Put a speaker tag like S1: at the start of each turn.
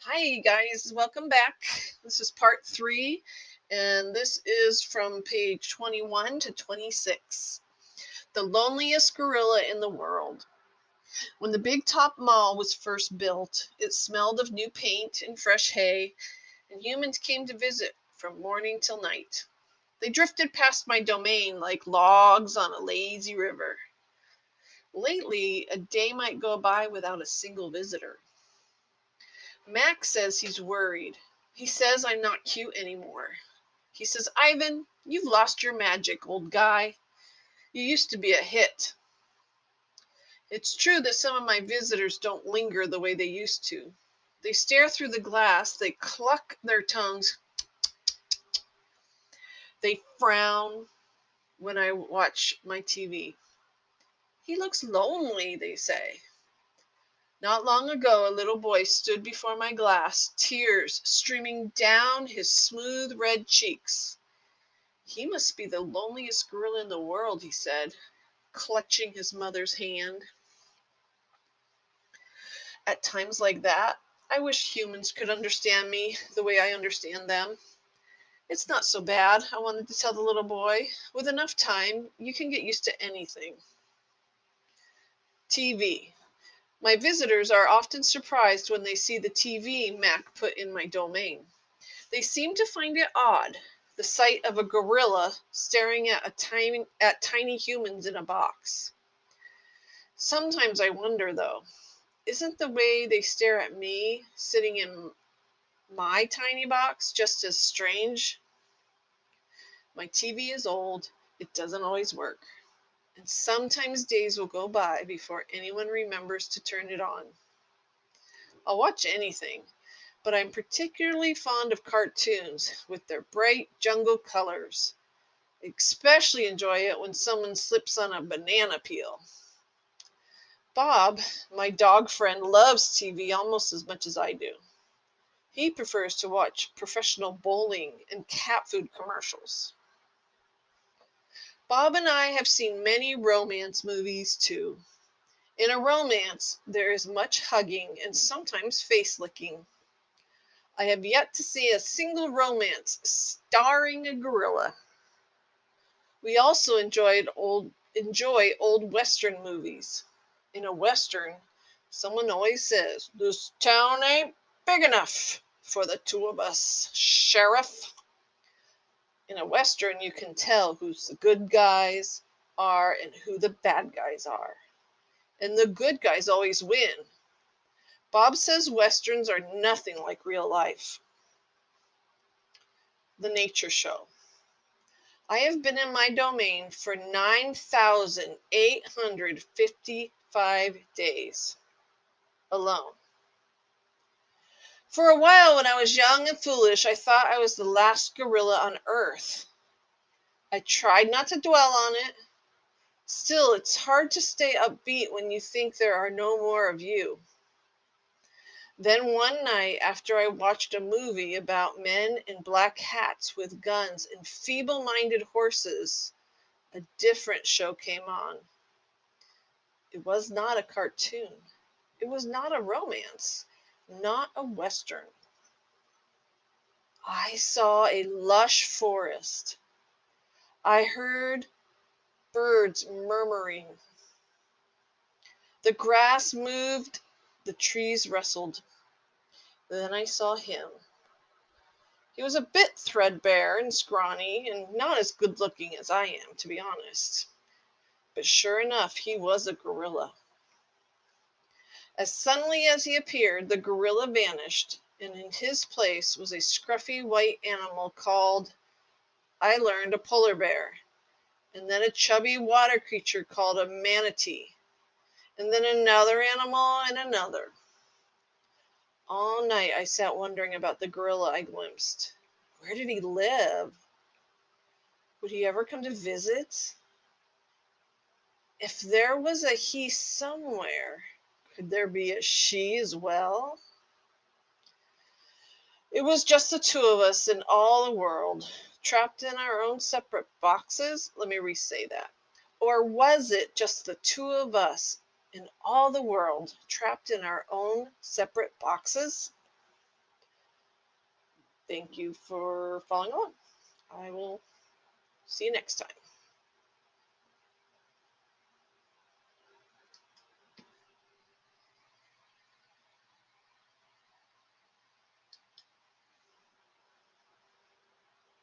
S1: Hi, guys. Welcome back. This is part three, and this is from page 21 to 26. The loneliest gorilla in the world. When the Big Top Mall was first built, it smelled of new paint and fresh hay, and humans came to visit from morning till night. They drifted past my domain like logs on a lazy river. Lately, a day might go by without a single visitor. Max says he's worried. He says I'm not cute anymore. He says, Ivan, you've lost your magic, old guy. You used to be a hit. It's true that some of my visitors don't linger the way they used to. They stare through the glass, they cluck their tongues, they frown when I watch my TV. He looks lonely, they say. Not long ago, a little boy stood before my glass, tears streaming down his smooth red cheeks. He must be the loneliest gorilla in the world, he said, clutching his mother's hand. At times like that, I wish humans could understand me the way I understand them. It's not so bad, I wanted to tell the little boy. With enough time, you can get used to anything. TV. My visitors are often surprised when they see the TV Mac put in my domain. They seem to find it odd, the sight of a gorilla staring at tiny humans in a box. Sometimes I wonder, though, isn't the way they stare at me sitting in my tiny box just as strange? My TV is old, it doesn't always work, and sometimes days will go by before anyone remembers to turn it on. I'll watch anything, but I'm particularly fond of cartoons with their bright jungle colors. I especially enjoy it when someone slips on a banana peel. Bob, my dog friend, loves TV almost as much as I do. He prefers to watch professional bowling and cat food commercials. Bob and I have seen many romance movies too. In a romance, there is much hugging and sometimes face licking. I have yet to see a single romance starring a gorilla. We also enjoy old Western movies. In a Western, someone always says, "This town ain't big enough for the two of us, Sheriff." In a Western, you can tell who the good guys are and who the bad guys are. And the good guys always win. Bob says Westerns are nothing like real life. The Nature Show. I have been in my domain for 9,855 days alone. For a while, when I was young and foolish, I thought I was the last gorilla on Earth. I tried not to dwell on it. Still, it's hard to stay upbeat when you think there are no more of you. Then one night, after I watched a movie about men in black hats with guns and feeble minded horses, a different show came on. It was not a cartoon. It was not a romance, not a Western. I saw a lush forest. I heard birds murmuring. The grass moved, the trees rustled. Then I saw him. He was a bit threadbare and scrawny, and not as good looking as I am, to be honest. But sure enough, he was a gorilla. As suddenly as he appeared, the gorilla vanished, and in his place was a scruffy white animal called, I learned, a polar bear, and then a chubby water creature called a manatee, and then another animal and another. All night I sat wondering about the gorilla I glimpsed. Where did he live? Would he ever come to visit? If there was a he somewhere, could there be a she as well? It was just the two of us in all the world, trapped in our own separate boxes. Let me re say that. Or was it just the two of us in all the world, trapped in our own separate boxes? Thank you for following along. I will see you next time.